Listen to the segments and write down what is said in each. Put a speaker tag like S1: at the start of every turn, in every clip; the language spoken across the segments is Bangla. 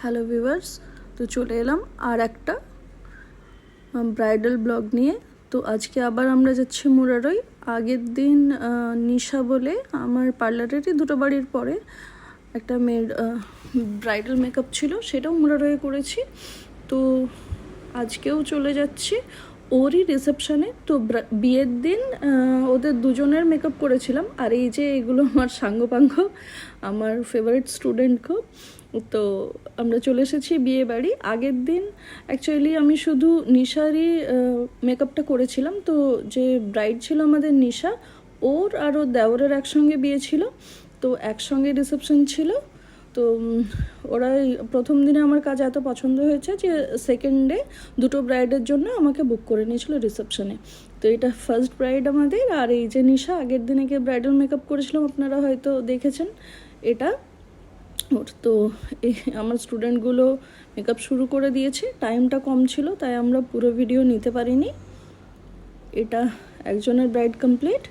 S1: হ্যালো ভিউয়ার্স, তো চলে এলাম আর একটা ব্রাইডাল ব্লগ নিয়ে। তো আজকে আবার আমরা যাচ্ছি মুরারই। আগের দিন নিশা বলে আমার পার্লারেরই দুটো বাড়ির পরে একটা মেয়ের ব্রাইডাল মেকআপ ছিল, সেটাও মুরারই করেছি। তো আজকেও চলে যাচ্ছি ওরই রিসেপশানে। তো বিয়ের দিন ওদের দুজনের মেকআপ করেছিলাম। আর এই যে এগুলো আমার সাঙ্গপাঙ্গ, আমার ফেভারিট স্টুডেন্টকেও। তো আমরা চলে এসেছি বিয়ে বাড়ি। আগের দিন অ্যাকচুয়ালি আমি শুধু নিশারই মেকআপটা করেছিলাম। তো যে ব্রাইড ছিল আমাদের নিশা, ওর আর ওর দেওরের একসঙ্গে বিয়ে ছিল, তো একসঙ্গে রিসেপশন ছিল। তো ওরা প্রথম দিনে আমার কাজ এত পছন্দ হয়েছে যে সেকেন্ডে দুটো ব্রাইডের জন্য আমাকে বুক করে নিয়েছিল রিসেপশনে। তো এটা ফার্স্ট ব্রাইড আমাদের। আর এই যে নিশা আগের দিনে গিয়ে ব্রাইডাল মেকআপ করেছিলাম, আপনারা হয়তো দেখেছেন এটা ওর। তো এই আমার স্টুডেন্টগুলো মেকআপ শুরু করে দিয়েছে, টাইমটা কম ছিল তাই আমরা পুরো ভিডিও নিতে পারিনি। এটা একজনের ব্রাইড কমপ্লিট,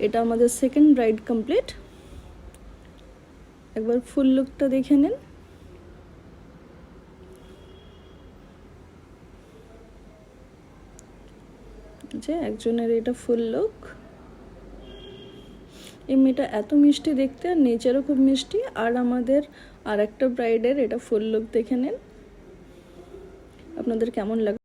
S1: এটা আমাদের সেকেন্ড ব্রাইড কমপ্লিট। একবার ফুল লুকটা দেখে নিন। যে একজনের এটা ফুল লুক। এই মেয়েটা এত মিষ্টি দেখতে, আর নেচারও খুব মিষ্টি। আর আমাদের আর একটা ব্রাইডের এটা ফুল লুক দেখে নিন, আপনাদের কেমন লাগে।